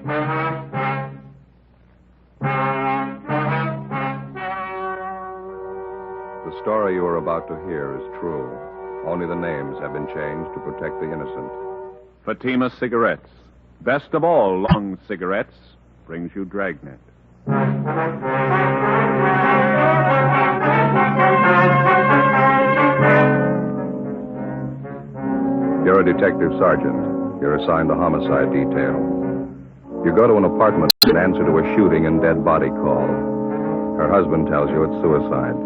The story you are about to hear is true. Only the names have been changed to protect the innocent. Fatima Cigarettes. Best of all long cigarettes brings you Dragnet. You're a detective sergeant. You're assigned the homicide detail. You go to an apartment in answer to a shooting and dead body call. Her husband tells you it's suicide.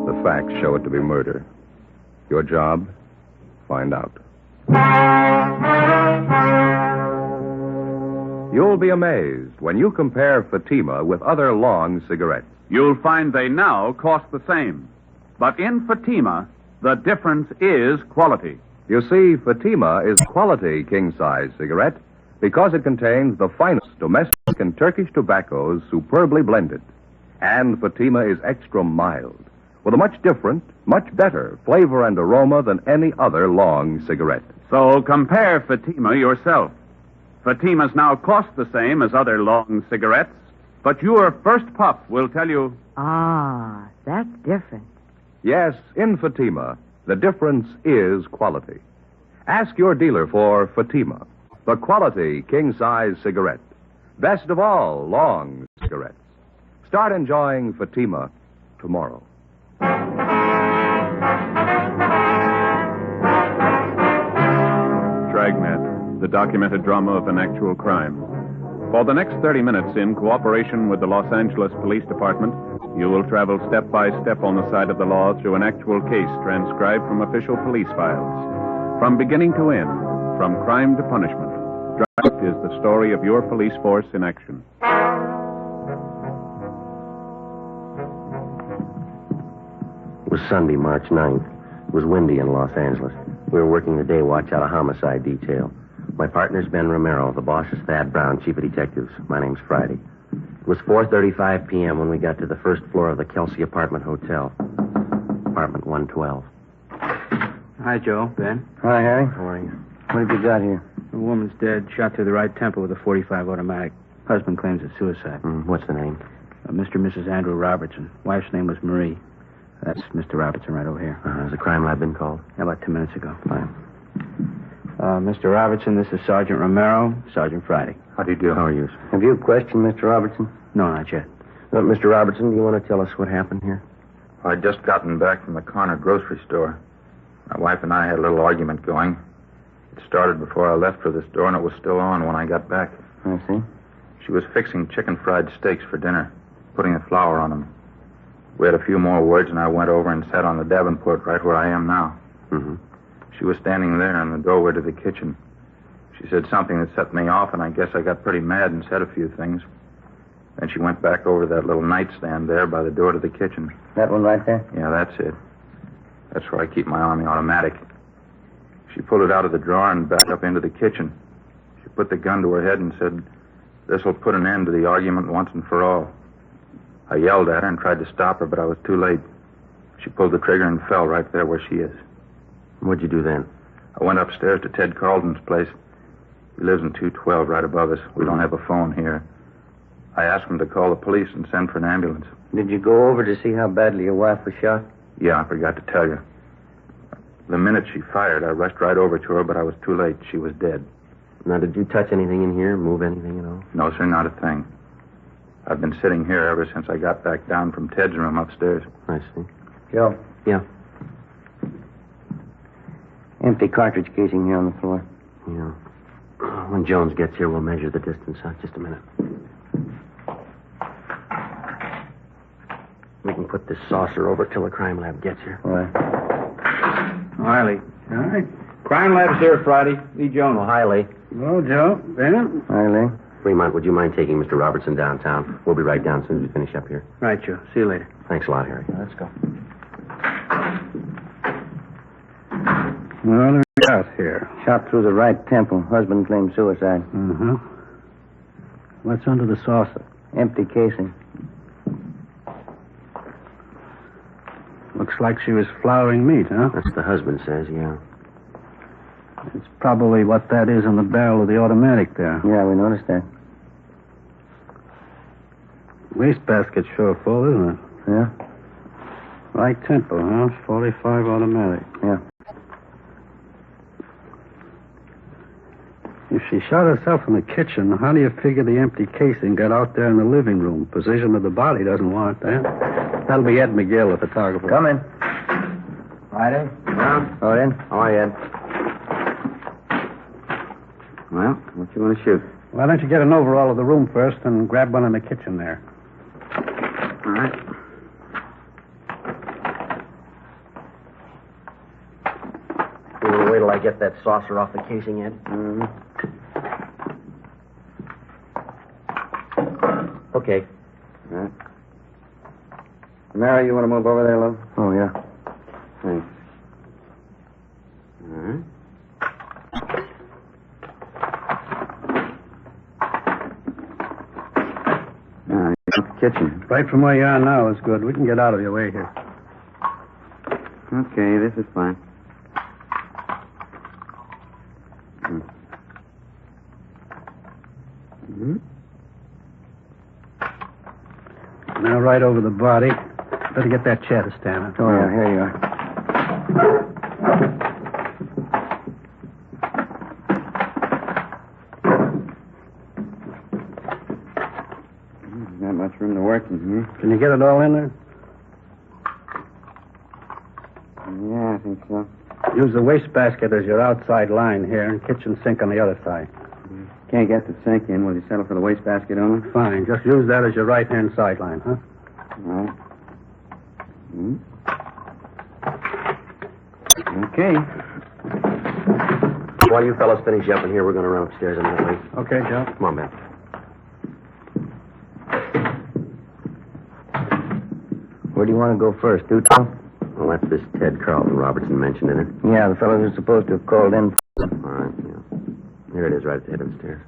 The facts show it to be murder. Your job? Find out. You'll be amazed when you compare Fatima with other long cigarettes. You'll find they now cost the same. But in Fatima, the difference is quality. You see, Fatima is quality king-size cigarette because it contains the finest domestic and Turkish tobaccos superbly blended. And Fatima is extra mild, with a much different, much better flavor and aroma than any other long cigarette. So compare Fatima yourself. Fatimas now cost the same as other long cigarettes, but your first puff will tell you... Ah, that's different. Yes, in Fatima, the difference is quality. Ask your dealer for Fatima, the quality king-size cigarette. Best of all long cigarettes. Start enjoying Fatima tomorrow. Dragnet, the documented drama of an actual crime. For the next 30 minutes, in cooperation with the Los Angeles Police Department, you will travel step by step on the side of the law through an actual case transcribed from official police files. From beginning to end, from crime to punishment, Dragnet is the story of your police force in action. It was Sunday, March 9th. It was windy in Los Angeles. We were working the day watch out of homicide detail. My partner's Ben Romero. The boss is Thad Brown, chief of detectives. My name's Friday. It was 4:35 p.m. when we got to the first floor of the Kelsey Apartment Hotel. Apartment 112. Hi, Joe. Ben. Hi, Harry. How are you? What have you got here? The woman's dead, shot through the right temple with a .45 automatic. Husband claims it's suicide. What's the name? Mr. and Mrs. Andrew Robertson. Wife's name was Marie. That's Mr. Robertson right over here. Has the crime lab been called? About 2 minutes ago. Fine. Mr. Robertson, this is Sergeant Romero, Sergeant Friday. How do you do? How are you? Have you questioned Mr. Robertson? No, not yet. Mr. Robertson, do you want to tell us what happened here? I'd just gotten back from the corner grocery store. My wife and I had a little argument going. It started before I left for the store, and it was still on when I got back. I see. She was fixing chicken fried steaks for dinner, putting the flour on them. We had a few more words, and I went over and sat on the Davenport right where I am now. Mm-hmm. She was standing there in the doorway to the kitchen. She said something that set me off, and I guess I got pretty mad and said a few things. Then she went back over to that little nightstand there by the door to the kitchen. That one right there? Yeah, that's it. That's where I keep my Army automatic. She pulled it out of the drawer and back up into the kitchen. She put the gun to her head and said, "This'll put an end to the argument once and for all." I yelled at her and tried to stop her, but I was too late. She pulled the trigger and fell right there where she is. What'd you do then? I went upstairs to Ted Carlton's place. He lives in 212 right above us. We don't have a phone here. I asked him to call the police and send for an ambulance. Did you go over to see how badly your wife was shot? Yeah, I forgot to tell you. The minute she fired, I rushed right over to her, but I was too late. She was dead. Now, did you touch anything in here, move anything at all? No, sir, not a thing. I've been sitting here ever since I got back down from Ted's room upstairs. I see. Joe. Yeah. Empty cartridge casing here on the floor. Yeah. When Jones gets here, we'll measure the distance. Just a minute. We can put this saucer over till the crime lab gets here. All right. Hi, Lee. All right. Crime lab's here Friday. Lee Jones. Oh, hi, Lee. Hello, Joe. Bennett. Hi, Lee. Fremont, would you mind taking Mr. Robertson downtown? We'll be right down as soon as we finish up here. Right, Joe. See you later. Thanks a lot, Harry. Let's go. What do we got here? Shot through the right temple. Husband claims suicide. Uh-huh. What's under the saucer? Empty casing. Looks like she was flouring meat, huh? That's what the husband says, yeah. It's probably what that is on the barrel of the automatic there. Yeah, we noticed that. Wastebasket's sure full, isn't it? Yeah? Right tempo, huh? 45 automatic. Yeah. If she shot herself in the kitchen, how do you figure the empty casing got out there in the living room? Position of the body doesn't warrant that. That'll be Ed McGill, the photographer. Come in. Friday? Go in. How are you, Ed? Well, what you want to shoot? Why don't you get an overall of the room first and grab one in the kitchen there? All right. You want to wait till I get that saucer off the casing, Ed? Mm-hmm. Okay. All right. Mary, you want to move over there, love? Oh, yeah. Thanks. All right. Now, you're at the kitchen. Right from where you are now is good. We can get out of your way here. Okay, this is fine. Mm-hmm. Now, right over the body. Better get that chair to stand up. Oh, yeah, here you are. Not much room to work in here. Can you get it all in there? Yeah, I think so. Use the wastebasket as your outside line here and kitchen sink on the other side. Can't get the sink in. Will you settle for the wastebasket only? Fine. Just use that as your right-hand sideline, huh? All right. Mm-hmm. Okay. While you fellas finish up in here, we're going to run upstairs a minute late. Okay, Joe. Come on, Ben. Where do you want to go first, Duto? Well, that's this Ted Carlton Robertson mentioned in it. Yeah, the fellow who's supposed to have called in. All right, yeah. Here it is, right at the head of the stairs.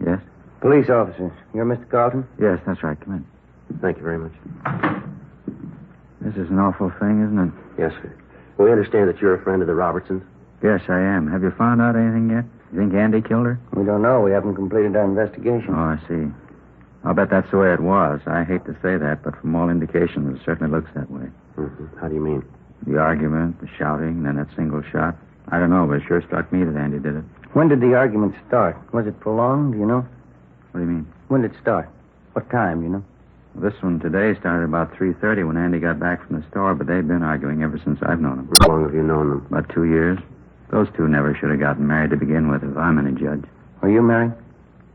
Yes? Police officers. You're Mr. Carlton? Yes, that's right. Come in. Thank you very much. This is an awful thing, isn't it? Yes, sir. Well, we understand that you're a friend of the Robertsons. Yes, I am. Have you found out anything yet? You think Andy killed her? We don't know. We haven't completed our investigation. Oh, I see. I'll bet that's the way it was. I hate to say that, but from all indications, it certainly looks that way. Mm-hmm. How do you mean? The argument, the shouting, then that single shot. I don't know, but it sure struck me that Andy did it. When did the argument start? Was it prolonged, do you know? What do you mean? When did it start? What time, you know? Well, this one today started about 3:30 when Andy got back from the store, but they've been arguing ever since I've known them. How long have you known them? About 2 years. Those two never should have gotten married to begin with, if I'm any judge. Are you married?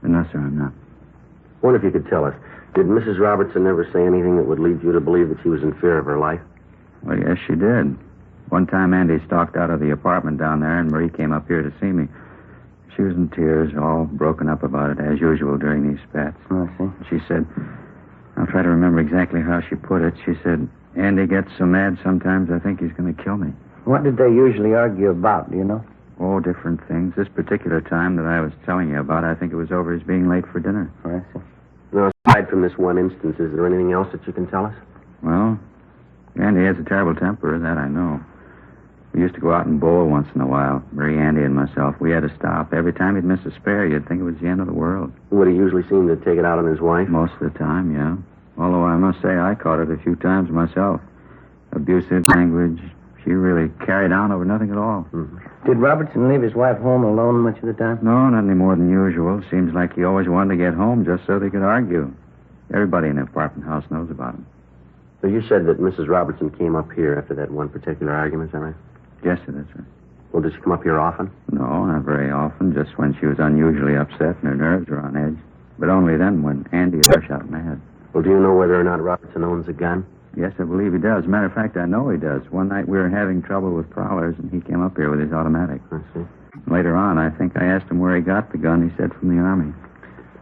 No, sir, I'm not. Wonder if you could tell us. Did Mrs. Robertson ever say anything that would lead you to believe that she was in fear of her life? Well, yes, she did. One time Andy stalked out of the apartment down there, and Marie came up here to see me. She was in tears, all broken up about it, as usual during these spats. Oh, I see. She said, I'll try to remember exactly how she put it. She said, Andy gets so mad sometimes I think he's going to kill me. What did they usually argue about, do you know? Oh, different things. This particular time that I was telling you about, I think it was over his being late for dinner. Oh, I see. Now, aside from this one instance, is there anything else that you can tell us? Well, Andy has a terrible temper, that I know. We used to go out and bowl once in a while, Marie, Andy, and myself. We had to stop. Every time he'd miss a spare, you'd think it was the end of the world. Would he usually seem to take it out on his wife? Most of the time, yeah. Although I must say I caught it a few times myself. Abusive language. She really carried on over nothing at all. Mm-hmm. Did Robertson leave his wife home alone much of the time? No, not any more than usual. Seems like he always wanted to get home just so they could argue. Everybody in the apartment house knows about him. So you said that Mrs. Robertson came up here after that one particular argument, is that right? Yes, it is, sir. Well, did she come up here often? No, not very often. Just when she was unusually upset and her nerves were on edge. But only then when Andy rushed out mad. Well, do you know whether or not Robertson owns a gun? Yes, I believe he does. Matter of fact, I know he does. One night we were having trouble with prowlers, and he came up here with his automatic. I see. Later on, I think I asked him where he got the gun. He said from the Army.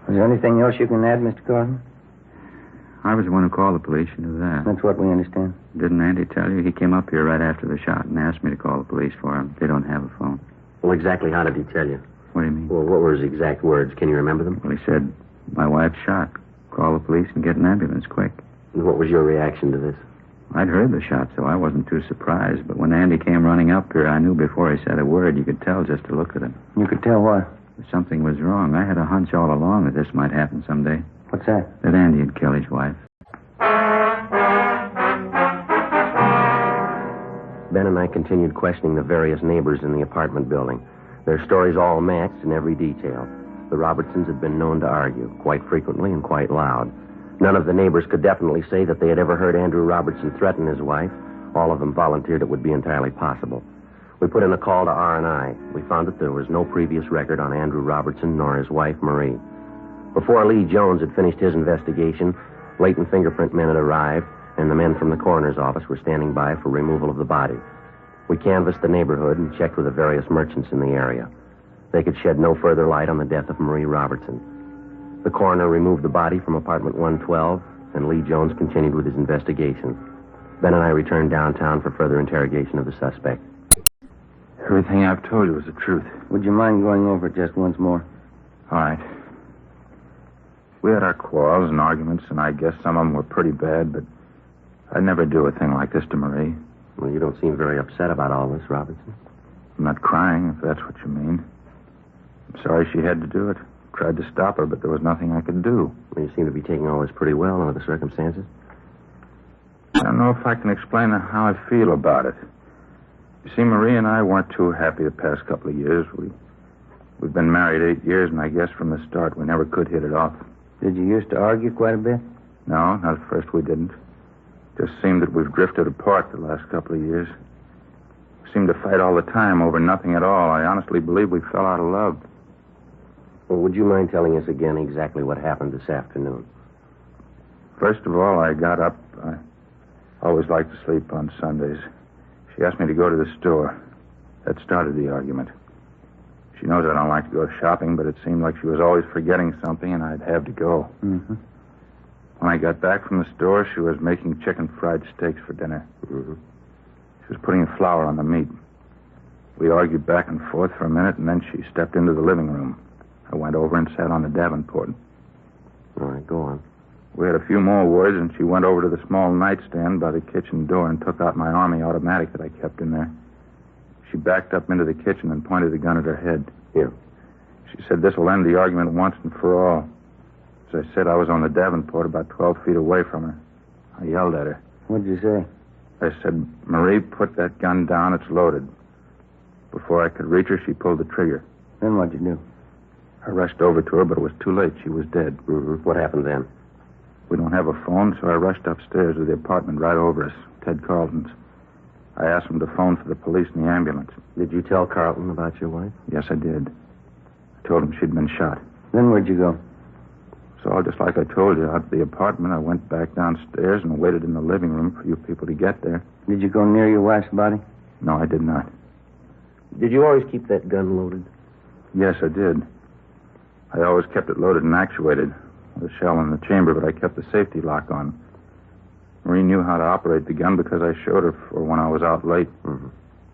Was there anything else you can add, Mr. Carlton? I was the one who called the police. You knew that. That's what we understand. Didn't Andy tell you? He came up here right after the shot and asked me to call the police for him. They don't have a phone. Well, exactly how did he tell you? What do you mean? Well, what were his exact words? Can you remember them? Well, he said, my wife's shot. Call the police and get an ambulance quick. And what was your reaction to this? I'd heard the shot, so I wasn't too surprised. But when Andy came running up here, I knew before he said a word. You could tell just to look at him. You could tell what? Something was wrong. I had a hunch all along that this might happen someday. What's that? That Andy had killed his wife. Ben and I continued questioning the various neighbors in the apartment building. Their stories all matched in every detail. The Robertsons had been known to argue, quite frequently and quite loud. None of the neighbors could definitely say that they had ever heard Andrew Robertson threaten his wife. All of them volunteered it would be entirely possible. We put in a call to R&I. We found that there was no previous record on Andrew Robertson nor his wife, Marie. Before Lee Jones had finished his investigation, latent fingerprint men had arrived, and the men from the coroner's office were standing by for removal of the body. We canvassed the neighborhood and checked with the various merchants in the area. They could shed no further light on the death of Marie Robertson. The coroner removed the body from apartment 112, and Lee Jones continued with his investigation. Ben and I returned downtown for further interrogation of the suspect. Everything I've told you is the truth. Would you mind going over it just once more? All right. We had our quarrels and arguments, and I guess some of them were pretty bad, but I'd never do a thing like this to Marie. Well, you don't seem very upset about all this, Robertson. I'm not crying, if that's what you mean. I'm sorry she had to do it. Tried to stop her, but there was nothing I could do. Well, you seem to be taking all this pretty well under the circumstances. I don't know if I can explain how I feel about it. You see, Marie and I weren't too happy the past couple of years. We've been married 8 years, and I guess from the start we never could hit it off. Did you used to argue quite a bit? No, not at first we didn't. Just seemed that we've drifted apart the last couple of years. We seemed to fight all the time over nothing at all. I honestly believe we fell out of love. Well, would you mind telling us again exactly what happened this afternoon? First of all, I got up. I always like to sleep on Sundays. She asked me to go to the store. That started the argument. She knows I don't like to go shopping, but it seemed like she was always forgetting something, and I'd have to go. Mm-hmm. When I got back from the store, she was making chicken fried steaks for dinner. Mm-hmm. She was putting flour on the meat. We argued back and forth for a minute, and then she stepped into the living room. I went over and sat on the Davenport. All right, go on. We had a few more words, and she went over to the small nightstand by the kitchen door and took out my Army automatic that I kept in there. She backed up into the kitchen and pointed the gun at her head. Here. She said this will end the argument once and for all. As I said, I was on the Davenport about 12 feet away from her. I yelled at her. What'd you say? I said, Marie, put that gun down. It's loaded. Before I could reach her, she pulled the trigger. Then what'd you do? I rushed over to her, but it was too late. She was dead. Mm-hmm. What happened then? We don't have a phone, so I rushed upstairs to the apartment right over us, Ted Carlton's. I asked him to phone for the police and the ambulance. Did you tell Carlton about your wife? Yes, I did. I told him she'd been shot. Then where'd you go? So, just like I told you, out of the apartment, I went back downstairs and waited in the living room for you people to get there. Did you go near your wife's body? No, I did not. Did you always keep that gun loaded? Yes, I did. I always kept it loaded and actuated. The shell in the chamber, but I kept the safety lock on. Marie knew how to operate the gun because I showed her for when I was out late. Mm-hmm.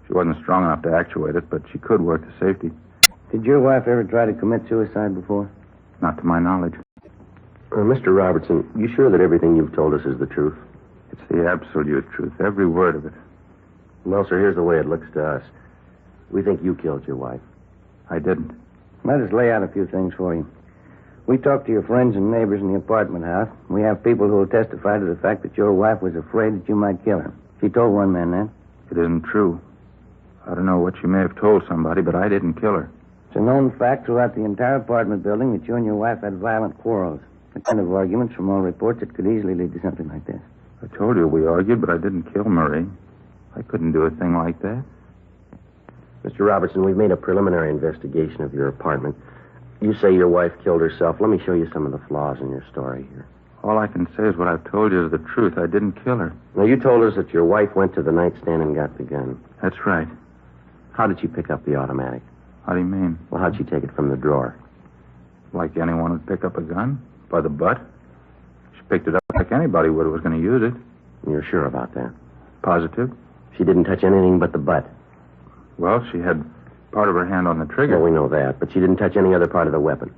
She wasn't strong enough to actuate it, but she could work the safety. Did your wife ever try to commit suicide before? Not to my knowledge. Mr. Robertson, you sure that everything you've told us is the truth? It's the absolute truth, every word of it. Well, sir, here's the way it looks to us. We think you killed your wife. I didn't. Let us lay out a few things for you. We talked to your friends and neighbors in the apartment house. We have people who will testify to the fact that your wife was afraid that you might kill her. She told one man that. It isn't true. I don't know what she may have told somebody, but I didn't kill her. It's a known fact throughout the entire apartment building that you and your wife had violent quarrels. The kind of arguments, from all reports, that could easily lead to something like this. I told you we argued, but I didn't kill Marie. I couldn't do a thing like that. Mr. Robertson, we've made a preliminary investigation of your apartment. You say your wife killed herself. Let me show you some of the flaws in your story here. All I can say is what I've told you is the truth. I didn't kill her. Now, you told us that your wife went to the nightstand and got the gun. That's right. How did she pick up the automatic? How do you mean? Well, how'd she take it from the drawer? Like anyone would pick up a gun? By the butt? She picked it up like anybody would who was going to use it. You're sure about that? Positive. She didn't touch anything but the butt. Well, she had part of her hand on the trigger. Well, we know that, but she didn't touch any other part of the weapon.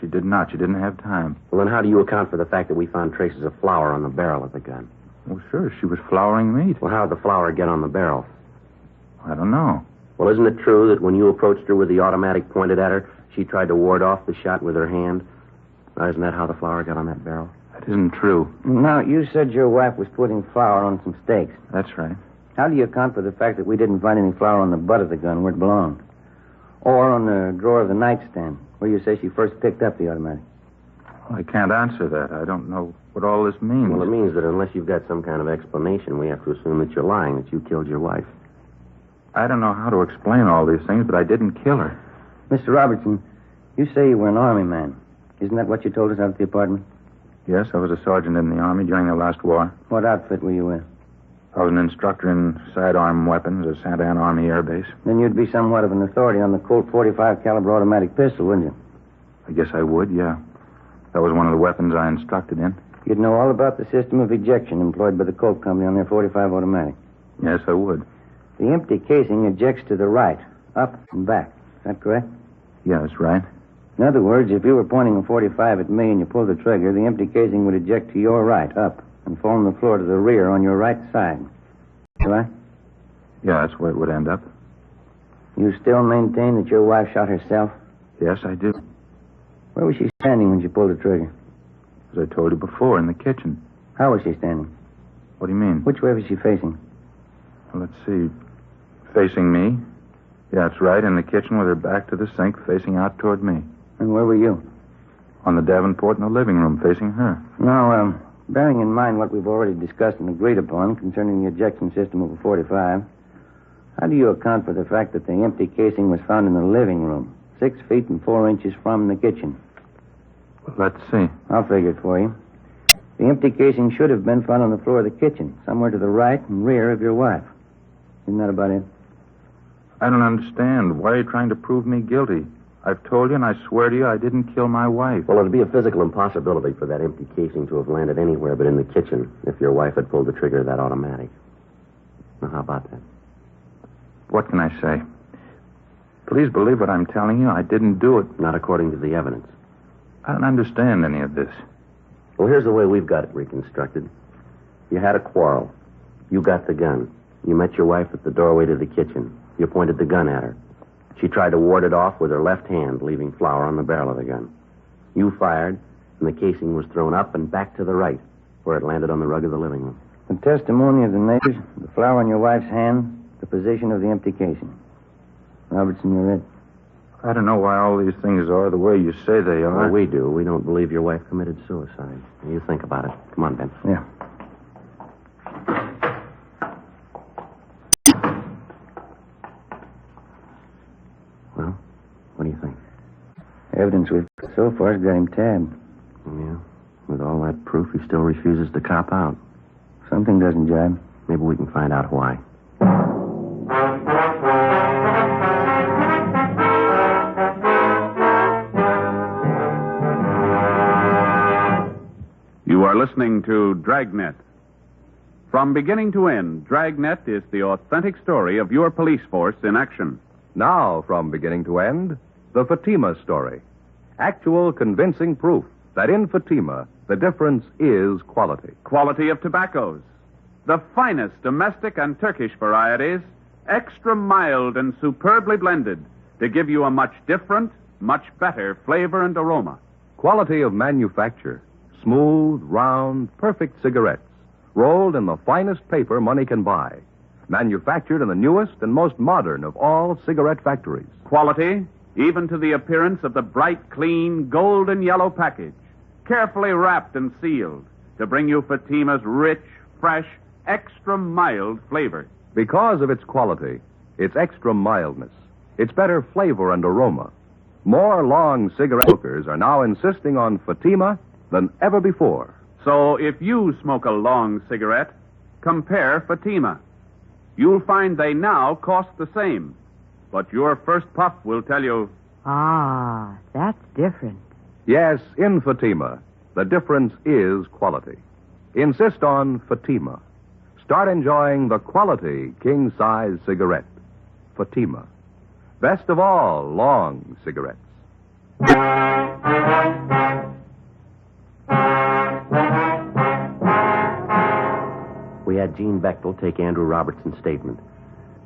She did not. She didn't have time. Well, then how do you account for the fact that we found traces of flour on the barrel of the gun? Well, sure. She was flouring meat. Well, how did the flour get on the barrel? I don't know. Well, isn't it true that when you approached her with the automatic pointed at her, she tried to ward off the shot with her hand? Isn't that how the flour got on that barrel? That isn't true. Now, you said your wife was putting flour on some steaks. That's right. How do you account for the fact that we didn't find any flour on the butt of the gun where it belonged? Or on the drawer of the nightstand, where you say she first picked up the automatic? Well, I can't answer that. I don't know what all this means. Well, it means that unless you've got some kind of explanation, we have to assume that you're lying, that you killed your wife. I don't know how to explain all these things, but I didn't kill her. Mr. Robertson, you say you were an Army man. Isn't that what you told us out at the apartment? Yes, I was a sergeant in the Army during the last war. What outfit were you with? I was an instructor in sidearm weapons at Santa Ana Army Air Base. Then you'd be somewhat of an authority on the Colt .45 caliber automatic pistol, wouldn't you? I guess I would, yeah. That was one of the weapons I instructed in. You'd know all about the system of ejection employed by the Colt Company on their .45 automatic. Yes, I would. The empty casing ejects to the right, up and back. Is that correct? Yeah, that's right. In other words, if you were pointing a .45 at me and you pulled the trigger, the empty casing would eject to your right, up, and fall on the floor to the rear on your right side. Right? Yeah, that's where it would end up. You still maintain that your wife shot herself? Yes, I do. Where was she standing when she pulled the trigger? As I told you before, in the kitchen. How was she standing? What do you mean? Which way was she facing? Well, let's see. Facing me. Yeah, that's right, in the kitchen with her back to the sink, facing out toward me. And where were you? On the Davenport in the living room, facing her. Now, bearing in mind what we've already discussed and agreed upon concerning the ejection system of a .45, how do you account for the fact that the empty casing was found in the living room, 6 feet and 4 inches from the kitchen? Well, let's see. I'll figure it for you. The empty casing should have been found on the floor of the kitchen, somewhere to the right and rear of your wife. Isn't that about it? I don't understand. Why are you trying to prove me guilty? I've told you, and I swear to you, I didn't kill my wife. Well, it'd be a physical impossibility for that empty casing to have landed anywhere but in the kitchen if your wife had pulled the trigger of that automatic. Now, how about that? What can I say? Please believe what I'm telling you. I didn't do it. Not according to the evidence. I don't understand any of this. Well, here's the way we've got it reconstructed. You had a quarrel. You got the gun. You met your wife at the doorway to the kitchen. You pointed the gun at her. She tried to ward it off with her left hand, leaving flour on the barrel of the gun. You fired, and the casing was thrown up and back to the right, where it landed on the rug of the living room. The testimony of the neighbors, the flour on your wife's hand, the position of the empty casing. Robertson, you're it. I don't know why all these things are the way you say they are. Well, we do. We don't believe your wife committed suicide. You think about it. Come on, Ben. Yeah. Well, what do you think? Evidence we've got so far has got him tabbed. Yeah. With all that proof, he still refuses to cop out. Something doesn't jibe. Maybe we can find out why. You are listening to Dragnet. From beginning to end, Dragnet is the authentic story of your police force in action. Now, from beginning to end, the Fatima story. Actual convincing proof that in Fatima, the difference is quality. Quality of tobaccos. The finest domestic and Turkish varieties, extra mild and superbly blended to give you a much different, much better flavor and aroma. Quality of manufacture. Smooth, round, perfect cigarettes, rolled in the finest paper money can buy. Manufactured in the newest and most modern of all cigarette factories. Quality, even to the appearance of the bright, clean, golden yellow package, carefully wrapped and sealed to bring you Fatima's rich, fresh, extra mild flavor. Because of its quality, its extra mildness, its better flavor and aroma, more long cigarette smokers are now insisting on Fatima than ever before. So if you smoke a long cigarette, compare Fatima. You'll find they now cost the same. But your first puff will tell you... Ah, that's different. Yes, in Fatima, the difference is quality. Insist on Fatima. Start enjoying the quality king-size cigarette. Fatima. Best of all long cigarettes. We had Gene Bechtel take Andrew Robertson's statement.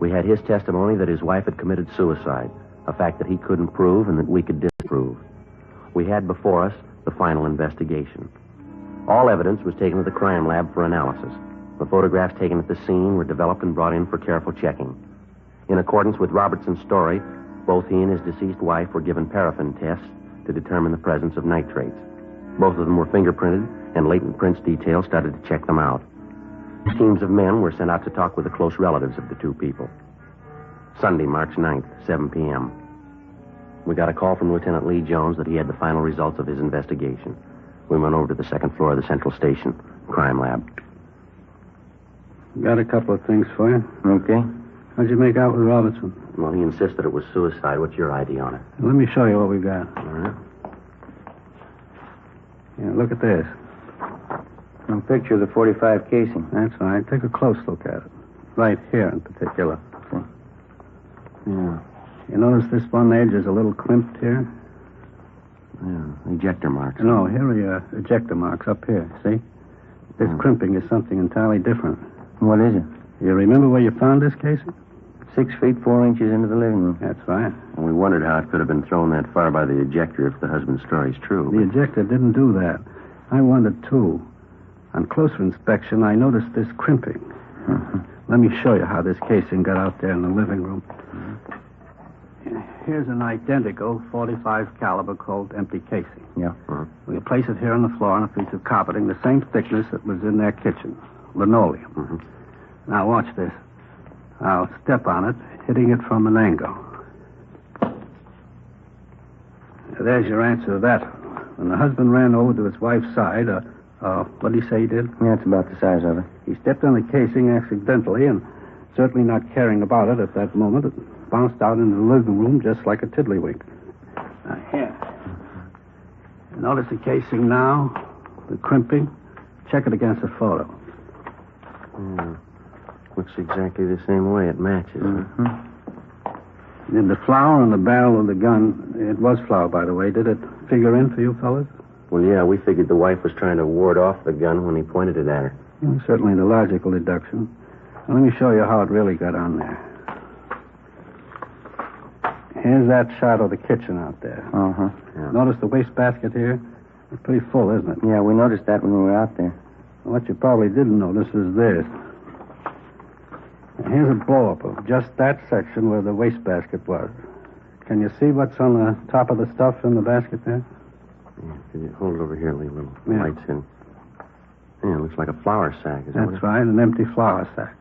We had his testimony that his wife had committed suicide, a fact that he couldn't prove and that we could disprove. We had before us the final investigation. All evidence was taken to the crime lab for analysis. The photographs taken at the scene were developed and brought in for careful checking. In accordance with Robertson's story, both he and his deceased wife were given paraffin tests to determine the presence of nitrates. Both of them were fingerprinted, and latent prints detail started to check them out. Teams of men were sent out to talk with the close relatives of the two people. Sunday, March 9th, 7 p.m. We got a call from Lieutenant Lee Jones that he had the final results of his investigation. We went over to the second floor of the Central Station, crime lab. Got a couple of things for you. Okay. How'd you make out with Robertson? Well, he insisted it was suicide. What's your ID on it? Let me show you what we got. All right. Yeah, look at this. A picture of the 45 casing. That's right. Take a close look at it. Right here in particular. Okay. Yeah. You notice this one edge is a little crimped here? Yeah, ejector marks. No, here are your ejector marks up here, see? This crimping is something entirely different. What is it? You remember where you found this casing? 6 feet 4 inches into the living room. That's right. And we wondered how it could have been thrown that far by the ejector if the husband's story's true. The ejector didn't do that. I wondered, too. On closer inspection, I noticed this crimping. Let me show you how this casing got out there in the living room. Here's an identical 45 caliber Colt empty casing. Yeah. We'll place it here on the floor on a piece of carpeting the same thickness that was in their kitchen. Linoleum. Now watch this. I'll step on it, hitting it from an angle. There's your answer to that. When the husband ran over to his wife's side, what did he say he did? Yeah, it's about the size of it. He stepped on the casing accidentally, and certainly not caring about it at that moment, it bounced out into the living room just like a tiddlywink. Now, here. Notice the casing now, the crimping. Check it against the photo. Looks exactly the same way. It matches. Did the flour on the barrel of the gun, it was flour, by the way, did it figure in for you fellas? Well, yeah, we figured the wife was trying to ward off the gun when he pointed it at her. Certainly the logical deduction. Now, let me show you how it really got on there. Here's that shot of the kitchen out there. Yeah. Notice the wastebasket here? It's pretty full, isn't it? Yeah, we noticed that when we were out there. What you probably didn't notice is this. Here's a blow-up of just that section where the wastebasket was. Can you see what's on the top of the stuff in the basket there? Yeah, can you hold it over here, Lee? Little Yeah. lights in. Yeah, it looks like a flour sack. Is that That's right, an empty flour sack.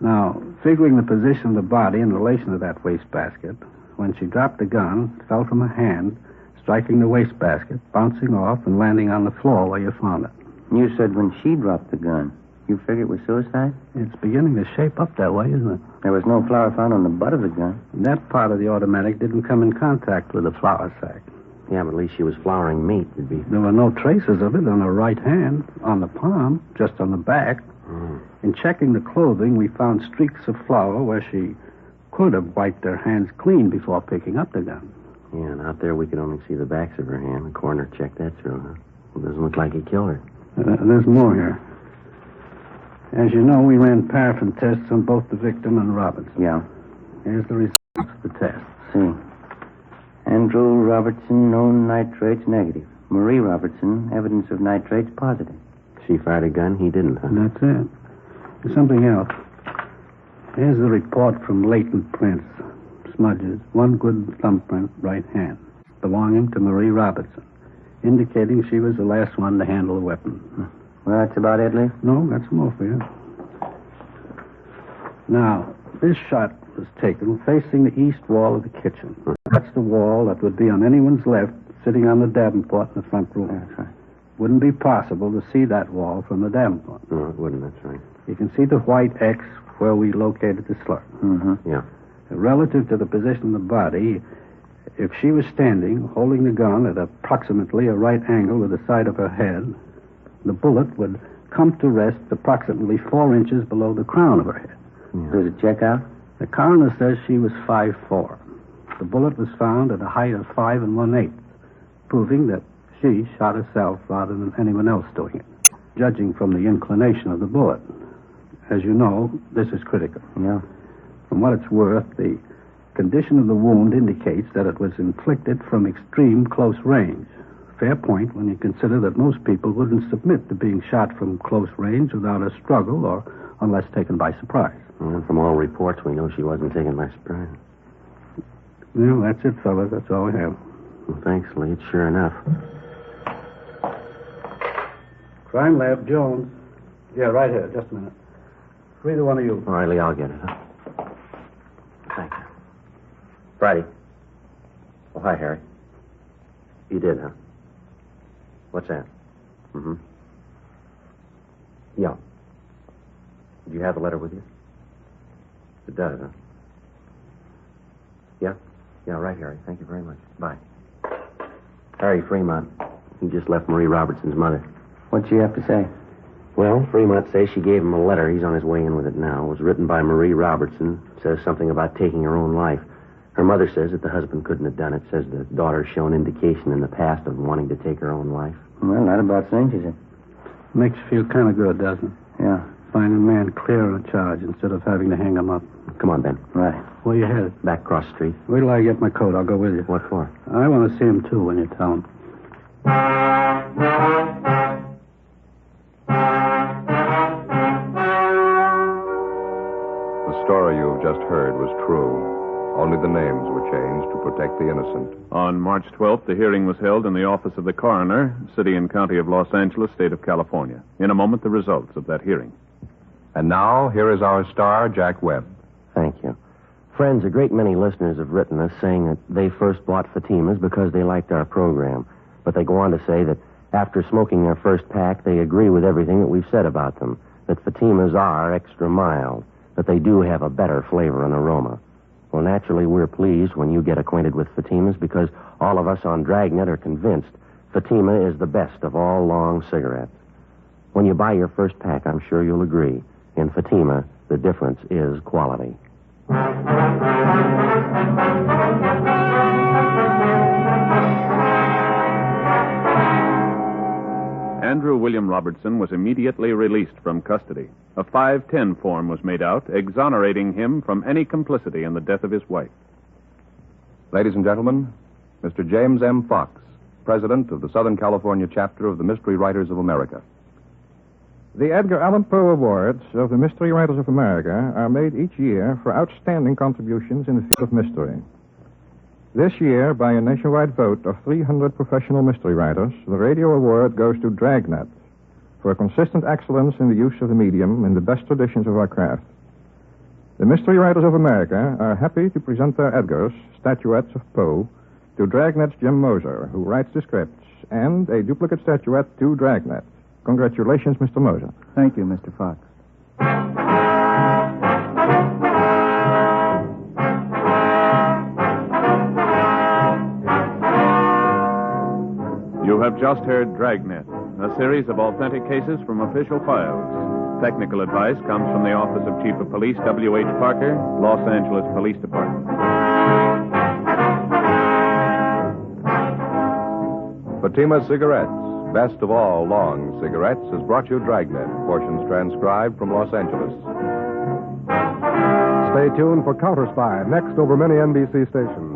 Now, figuring the position of the body in relation to that wastebasket, when she dropped the gun, it fell from her hand, striking the wastebasket, bouncing off, and landing on the floor where you found it. You said when she dropped the gun, you figured it was suicide? It's beginning to shape up that way, isn't it? There was no flour found on the butt of the gun. That part of the automatic didn't come in contact with the flour sack. Yeah, but at least she was flouring meat. It'd be... There were no traces of it on her right hand, on the palm, just on the back. In checking the clothing, we found streaks of flour where she could have wiped her hands clean before picking up the gun. Yeah, and out there we could only see the backs of her hand. The coroner checked that through, huh? It doesn't look like he killed her. There's more here. As you know, we ran paraffin tests on both the victim and Robertson. Yeah. Here's the results of the test. See. Andrew Robertson, known nitrates negative. Marie Robertson, evidence of nitrates positive. She fired a gun, he didn't, huh? That's it. There's something else. Here's the report from latent prints. Smudges. One good thumbprint, right hand, belonging to Marie Robertson, indicating she was the last one to handle a weapon. Well, that's about it, Lee? No, that's more for you. Now, this shot was taken facing the east wall of the kitchen. That's the wall that would be on anyone's left, sitting on the Davenport in the front room. That's right. Wouldn't be possible to see that wall from the Davenport. No, it wouldn't, that's right. You can see the white X where we located the slur. Yeah. Relative to the position of the body, if she was standing, holding the gun at approximately a right angle with the side of her head, the bullet would come to rest approximately 4 inches below the crown of her head. Yeah. Does it check out? The coroner says she was 5'4". The bullet was found at a height of 5 1/8, proving that she shot herself rather than anyone else doing it, judging from the inclination of the bullet. As you know, this is critical. Yeah. From what it's worth, the condition of the wound indicates that it was inflicted from extreme close range. Fair point when you consider that most people wouldn't submit to being shot from close range without a struggle or unless taken by surprise. Well, from all reports, we know she wasn't taken by surprise. Well, that's it, fellas. That's all we have. Well, thanks, Lee. It's sure enough. Crime Lab, Jones. Yeah, right here. Just a minute. Either one of you. All right, Lee, I'll get it, huh? Thank you. Friday. Oh, hi, Harry. You did, huh? What's that? Mm-hmm. Yeah. Do you have the letter with you? It does, huh? Yeah? Yeah, right, Harry. Thank you very much. Bye. Harry Fremont. He just left Marie Robertson's mother. What'd she have to say? Well, Fremont says she gave him a letter. He's on his way in with it now. It was written by Marie Robertson. Says something about taking her own life. Her mother says that the husband couldn't have done it. Says the daughter's shown indication in the past of wanting to take her own life. Well, not about saying she said. Makes you feel kind of good, doesn't it? Yeah. Finding a man clear on a charge instead of having to hang him up. Come on, Ben. Right. Where you headed? Back cross street. Wait till I get my coat. I'll go with you. What for? I want to see him, too, when you tell him. The story you've just heard was true. Only the names were changed to protect the innocent. On March 12th, the hearing was held in the office of the coroner, City and County of Los Angeles, State of California. In a moment, the results of that hearing. And now, here is our star, Jack Webb. Thank you. Friends, a great many listeners have written us saying that they first bought Fatimas because they liked our program. But they go on to say that after smoking their first pack, they agree with everything that we've said about them. That Fatimas are extra mild. That they do have a better flavor and aroma. Well, naturally, we're pleased when you get acquainted with Fatimas because all of us on Dragnet are convinced Fatima is the best of all long cigarettes. When you buy your first pack, I'm sure you'll agree. In Fatima, the difference is quality. Andrew William Robertson was immediately released from custody. A 510 form was made out, exonerating him from any complicity in the death of his wife. Ladies and gentlemen, Mr. James M. Fox, president of the Southern California chapter of the Mystery Writers of America. The Edgar Allan Poe Awards of the Mystery Writers of America are made each year for outstanding contributions in the field of mystery. This year, by a nationwide vote of 300 professional mystery writers, the radio award goes to Dragnet for consistent excellence in the use of the medium in the best traditions of our craft. The Mystery Writers of America are happy to present their Edgars, statuettes of Poe, to Dragnet's Jim Moser, who writes the scripts, and a duplicate statuette to Dragnet. Congratulations, Mr. Moser. Thank you, Mr. Fox. You have just heard Dragnet, a series of authentic cases from official files. Technical advice comes from the Office of Chief of Police W.H. Parker, Los Angeles Police Department. Fatima Cigarettes, best of all long cigarettes, has brought you Dragnet, portions transcribed from Los Angeles. Stay tuned for Counter Spy, next over many NBC stations.